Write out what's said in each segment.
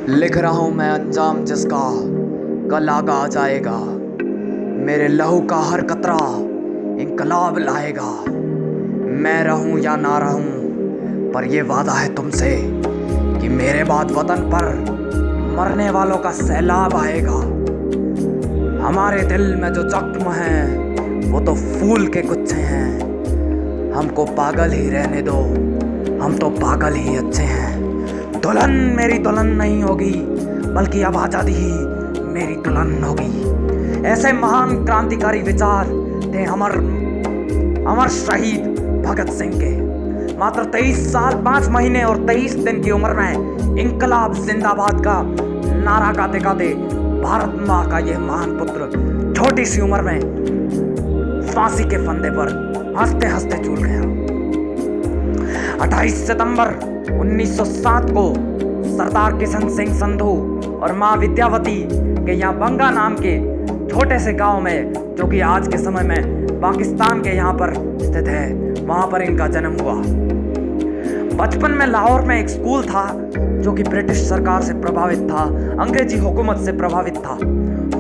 लिख रहा हूँ मैं अंजाम जिसका कल आगा आ जाएगा। मेरे लहू का हर कतरा इंकलाब लाएगा। मैं रहूं या ना रहूं, पर ये वादा है तुमसे कि मेरे बाद वतन पर मरने वालों का सैलाब आएगा। हमारे दिल में जो जख्म है वो तो फूल के गुच्छे हैं। हमको पागल ही रहने दो, हम तो पागल ही अच्छे हैं। दुल्हन मेरी दुल्हन नहीं होगी, बल्कि अब आजादी ही मेरी दुल्हन होगी। ऐसे महान क्रांतिकारी विचार थे अमर शहीद भगत सिंह के। मात्र 23 साल 5 महीने और 23 दिन की उम्र में इंकलाब जिंदाबाद का नारा गाते गाते भारत माँ का यह महान पुत्र छोटी सी उम्र में फांसी के फंदे पर हंसते हंसते झूल गया। 28 सितंबर 1907 को सरदार किशन सिंह संधू और माँ विद्यावती के यहाँ बंगा नाम के छोटे से गांव में, जो कि आज के समय में पाकिस्तान के यहाँ पर स्थित है, वहां पर इनका जन्म हुआ। बचपन में लाहौर में एक स्कूल था जो कि ब्रिटिश सरकार से प्रभावित था, अंग्रेजी हुकूमत से प्रभावित था।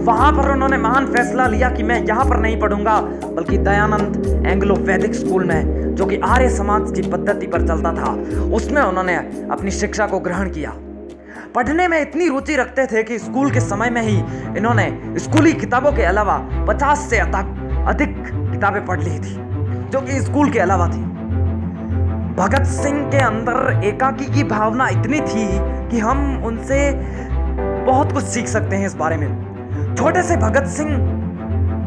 वहां पर उन्होंने महान फैसला लिया कि मैं यहाँ पर नहीं पढ़ूंगा, बल्कि दयानंद एंग्लो वैदिक स्कूल में, जो कि आर्य समाज की पद्धति पर चलता था, उसमें उन्होंने अपनी शिक्षा को ग्रहण किया। पढ़ने में इतनी रुचि रखते थे कि स्कूल के समय में ही इन्होंने स्कूली किताबों के अलावा 50 से अधिक किताबें पढ़ ली थी, जो कि स्कूल के अलावा थी। भगत सिंह के अंदर एकाकी की भावना इतनी थी कि हम उनसे बहुत कुछ सीख सकते हैं इस बारे में। छोटे से भगत सिंह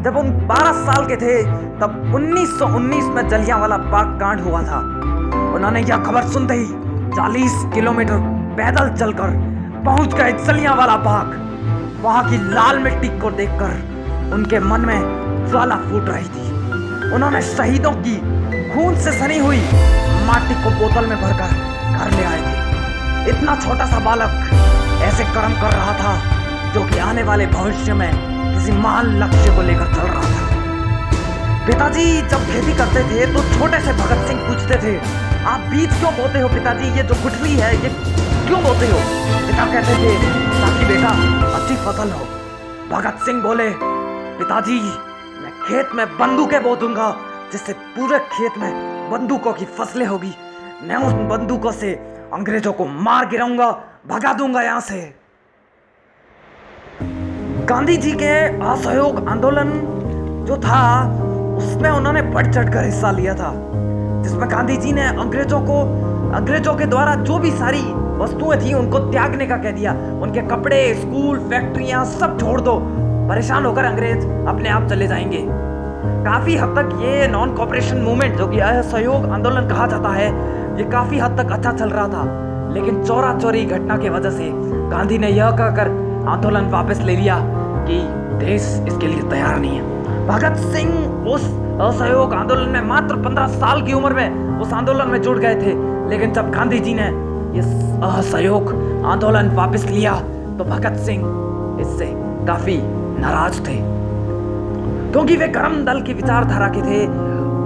जब उन 12 साल के थे, तब 1919 में जलियांवाला बाग कांड हुआ था। उन्होंने यह खबर सुनते ही 40 किलोमीटर पैदल चलकर पहुंच गए जलियांवाला बाग। वहां की लाल मिट्टी को देखकर उनके मन में ज्वाला फूट रही थी। उन्होंने शहीदों की खून से सनी हुई माटी को बोतल में भरकर घर ले आए थे। इतना छोटा सा बालक ऐसे कर्म कर रहा था जो कि आने वाले भविष्य में किसी महान लक्ष्य को लेकर चल रहा था। पिताजी जब खेती करते थे तो छोटे से भगत सिंह पूछते थे, आप बीज क्यों बोते हो पिताजी? ये जो गुठली है ये क्यों बोते हो? पिता कहते थे, ताकि बेटा अच्छी फसल हो। भगत सिंह बोले, पिताजी मैं खेत में बंदूकें बो दूंगा, जिससे पूरे खेत में बंदूकों की फसलें होगी। मैं उन बंदूकों से अंग्रेजों को मार गिराऊंगा, भगा दूंगा यहां से। गांधी जी के असहयोग आंदोलन जो था उसमें उन्होंने बढ़ चढ़कर हिस्सा लिया था, जिसमें गांधी जी ने अंग्रेजों के द्वारा जो भी सारी वस्तुएं थी उनको त्यागने का कह दिया। उनके कपड़े, स्कूल, फैक्ट्रियां सब छोड़ दो, परेशान होकर अंग्रेज अपने आप चले जाएंगे। काफी हद तक ये नॉन कोऑपरेशन मूवमेंट, जो कि असहयोग आंदोलन कहा जाता है, ये काफी हद तक अच्छा चल रहा था। लेकिन चोरा चोरी घटना की वजह से गांधी ने यह कहकर आंदोलन वापस ले लिया कि देश इसके लिए तैयार नहीं है। भगत सिंह उस असहयोग आंदोलन में मात्र 15 साल की उम्र में उस आंदोलन में जुड़ गए थे। लेकिन जब गांधी जी ने इस असहयोग आंदोलन वापस लिया तो भगत सिंह इससे काफी नाराज थे, क्योंकि वे कर्म दल की विचारधारा के थे।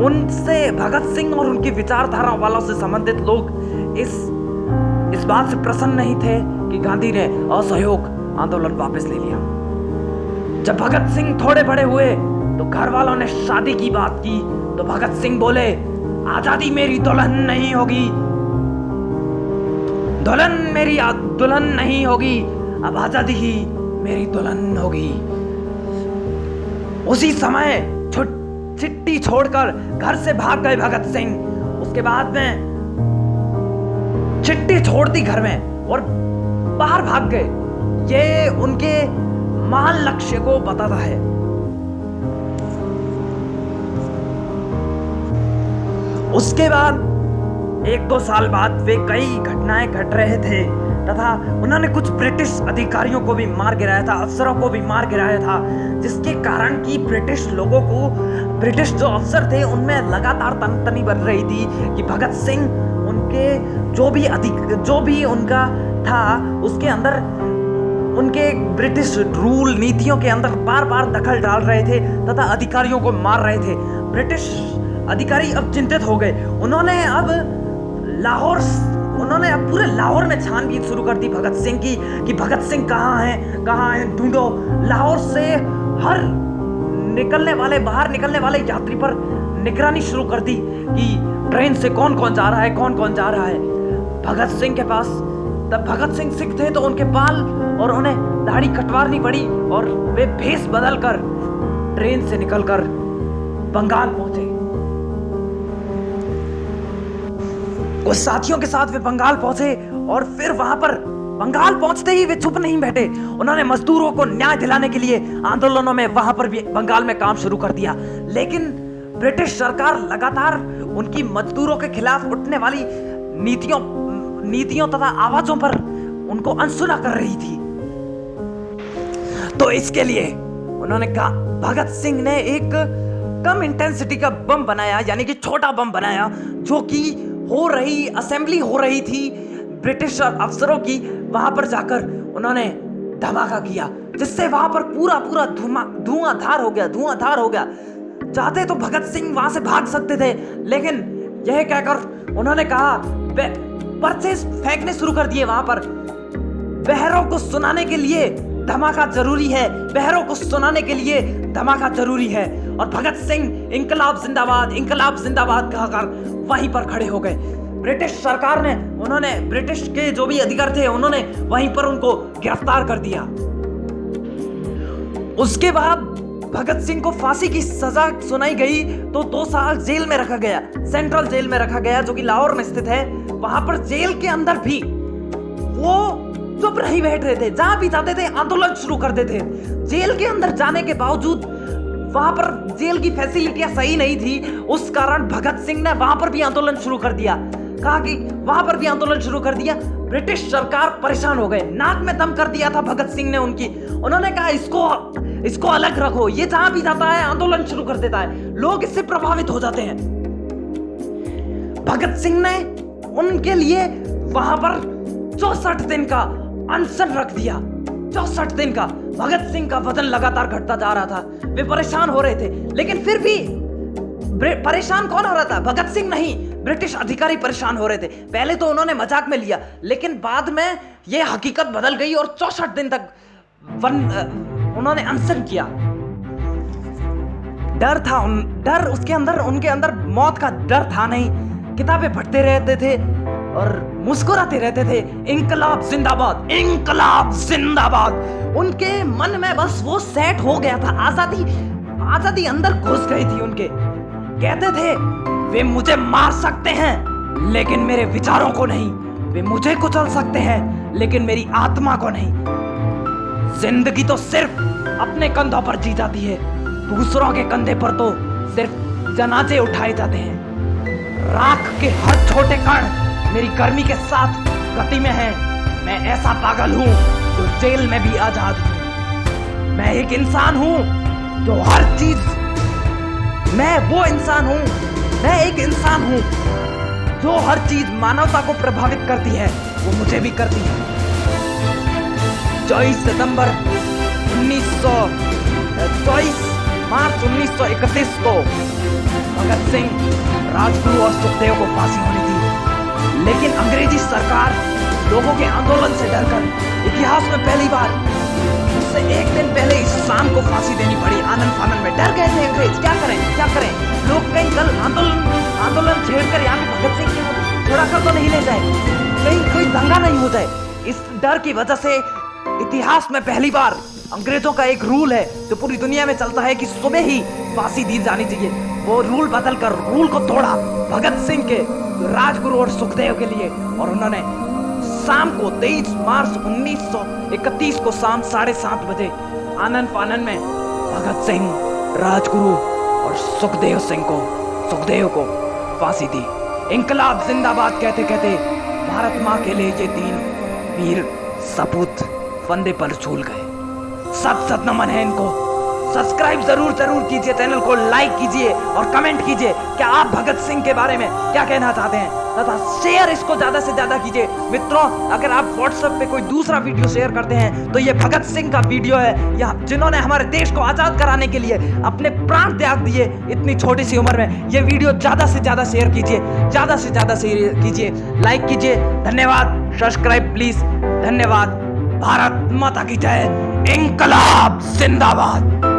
उनसे भगत सिंह और उनकी विचारधारा वालों से संबंधित लोग इस बात से प्रसन्न नहीं थे कि गांधी ने असहयोग आंदोलन वापस ले लिया। जब भगत सिंह थोड़े बड़े हुए तो घर वालों ने शादी की बात की तो भगत सिंह बोले, आजादी मेरी दुल्हन नहीं होगी, दुल्हन मेरी दुल्हन नहीं होगी, अब आजादी ही मेरी दुल्हन होगी। उसी समय चिट्ठी छोड़कर घर से भाग गए भगत सिंह। उसके बाद में चिट्ठी छोड़ दी घर में और बाहर भाग गए। ये उनके महान लक्ष्य को बताता है। उसके बाद 1-2 साल बाद वे कई घटनाएं घट रहे थे तथा उन्होंने कुछ ब्रिटिश अधिकारियों को भी मार गिराया था, अफसरों को भी मार गिराया था, जिसके कारण कि ब्रिटिश जो अफसर थे उनमें लगातार तनतनी बढ़ रही थी कि भगत सिंह उनके जो भी उनका था उसके अंदर उनके ब्रिटिश रूल नीतियों के अंदर बार बार दखल डाल रहे थे तथा अधिकारियों को मार रहे थे। ब्रिटिश अधिकारी अब चिंतित हो गए। उन्होंने अब लाहौर उन्होंने अब पूरे लाहौर में छानबीन शुरू कर दी भगत सिंह की कि भगत सिंह कहाँ हैं ढूंढो। लाहौर से हर बाहर निकलने वाले यात्री पर निगरानी शुरू कर दी कि ट्रेन से कौन कौन जा रहा है। भगत सिंह के पास, तब भगत सिंह सिख थे तो उनके बाल और उन्हें दाढ़ी कटवानी पड़ी और वे भेष बदलकर ट्रेन से निकलकर बंगाल पहुंचे। कुछ साथियों के साथ वे बंगाल पहुंचे और फिर वहां पर बंगाल पहुंचते ही वे चुप नहीं बैठे। उन्होंने मजदूरों को न्याय दिलाने के लिए आंदोलनों में वहां पर भी बंगाल में काम शुरू कर दिया। लेकिन ब्रिटिश सरकार लगातार उनकी मजदूरों के खिलाफ उठने वाली नीतियों तथा आवाजों पर उनको अनसुना कर रही थी। तो इसके लिए उन्होंने कहा, भगत सिंह ने एक कम इंटेंसिटी का बम बनाया, यानी कि छोटा बम बनाया, जो कि असेंबली हो रही थी ब्रिटिश अफसरों की। वहां पर जाकर उन्होंने धमाका किया जिससे वहां पर पूरा धुआंधार हो गया। चाहते तो भगत सिंह वहां से भाग सकते थे, लेकिन यह कहकर उन्होंने कहा, पर्चे फेंकने शुरू कर दिए वहां पर। बहरों को सुनाने के लिए धमाका जरूरी है, और भगत सिंह इंकलाब जिंदाबाद कहकर वहीं पर खड़े हो गए। ब्रिटिश सरकार ने, ब्रिटिश के जो भी अधिकारी थे, उन्होंने वहीं पर उनको गिरफ्तार कर दिया। उसके बाद भगत सिंह को फांसी की सजा सुनाई गई तो 2 साल जेल में रखा गया, सेंट्रल जेल में रखा गया, जो कि लाहौर में स्थित है। वहां पर जेल के अंदर भी वो चुप नहीं बैठ रहे थे, जहां भी जाते थे आंदोलन शुरू कर देते थे। जेल के अंदर जाने के बावजूद वहां पर जेल की फैसिलिटियां सही नहीं थी, उस कारण भगत सिंह ने वहां पर भी आंदोलन शुरू कर दिया। ब्रिटिश सरकार परेशान हो गए, नाक में दम कर दिया था भगत सिंह ने उनकी। उन्होंने कहा, इसको अलग रखो, ये जहां भी जाता है आंदोलन शुरू कर देता है, लोग इससे प्रभावित हो जाते हैं। भगत सिंह ने उनके लिए वहां पर 64 दिन का अनशन रख दिया। 64 दिन का। भगत सिंह का वजन लगातार घटता जा रहा था, वे परेशान हो रहे थे, लेकिन फिर भी परेशान कौन हो रहा था? भगत सिंह नहीं, ब्रिटिश अधिकारी परेशान हो रहे थे। पहले तो उन्होंने मजाक में लिया, लेकिन बाद में यह हकीकत बदल गई और 64 दिन तक उन्होंने अनशन किया। डर उसके अंदर, उनके अंदर मौत का डर था नहीं। किताबें पढ़ते रहते थे और मुस्कुराते रहते थे, इंकलाब जिंदाबाद। उनके मन में बस वो सेट हो गया था, आजादी अंदर घुस गई थी उनके। कहते थे, वे मुझे मार सकते हैं लेकिन मेरे विचारों को नहीं, वे मुझे कुचल सकते हैं लेकिन मेरी आत्मा को नहीं। जिंदगी तो सिर्फ अपने कंधों पर जी जाती है, दूसरों के कंधे पर तो सिर्फ जनाजे उठाए जाते हैं। राख के हर छोटे कण मेरी गर्मी के साथ गति में है। मैं ऐसा पागल हूं जो जेल में भी आजाद हूं। मैं एक इंसान हूं जो हर चीज, मैं एक इंसान हूं जो हर चीज मानवता को प्रभावित करती है, वो मुझे भी करती है। 24 मार्च 1931 को भगत सिंह, राजगुरु और सुखदेव को फांसी होनी थी, लेकिन अंग्रेजी सरकार लोगों के आंदोलन से डरकर इतिहास में पहली बार उससे एक दिन पहले इस शाम को फांसी देनी पड़ी। आनंद फानन में डर गए थे अंग्रेज, क्या करें, लोग कहीं कल आंदोलन छेड़कर यहाँ पे भगत सिंह को छोड़ा कर तो नहीं ले जाए, कहीं कोई दंगा नहीं हो जाए। इस डर की वजह से इतिहास में पहली बार अंग्रेजों का एक रूल है जो पूरी दुनिया में चलता है कि सुबह ही फांसी दी जानी चाहिए, वो रूल बदलकर रूल को तोड़ा भगत सिंह के, राजगुरु और सुखदेव के लिए। और उन्होंने शाम को 23 मार्च 1931 को शाम 7:30 बजे आनंद फानन में भगत सिंह, राजगुरु और सुखदेव को फांसी दी। इंकलाब जिंदाबाद कहते कहते भारत माँ के लिए ये 3 वीर सपूत फंदे पर झूल गए। सत नमन है इनको, सब्सक्राइब जरूर कीजिए, चैनल को लाइक कीजिए और कमेंट कीजिए कि आप भगत सिंह के बारे में क्या कहना चाहते हैं, तथा शेयर इसको ज्यादा से ज्यादा कीजिए। मित्रों, अगर आप व्हाट्सएप पे कोई दूसरा वीडियो शेयर करते हैं तो ये भगत सिंह का वीडियो है, या जिन्होंने हमारे देश को आजाद कराने के लिए अपने प्राण त्याग दिए इतनी छोटी सी उम्र में। ये वीडियो ज्यादा से ज्यादा शेयर कीजिए, ज्यादा से ज्यादा शेयर कीजिए, लाइक कीजिए। धन्यवाद। Subscribe please. धन्यवाद। भारत माता की जय। इंकलाब जिंदाबाद।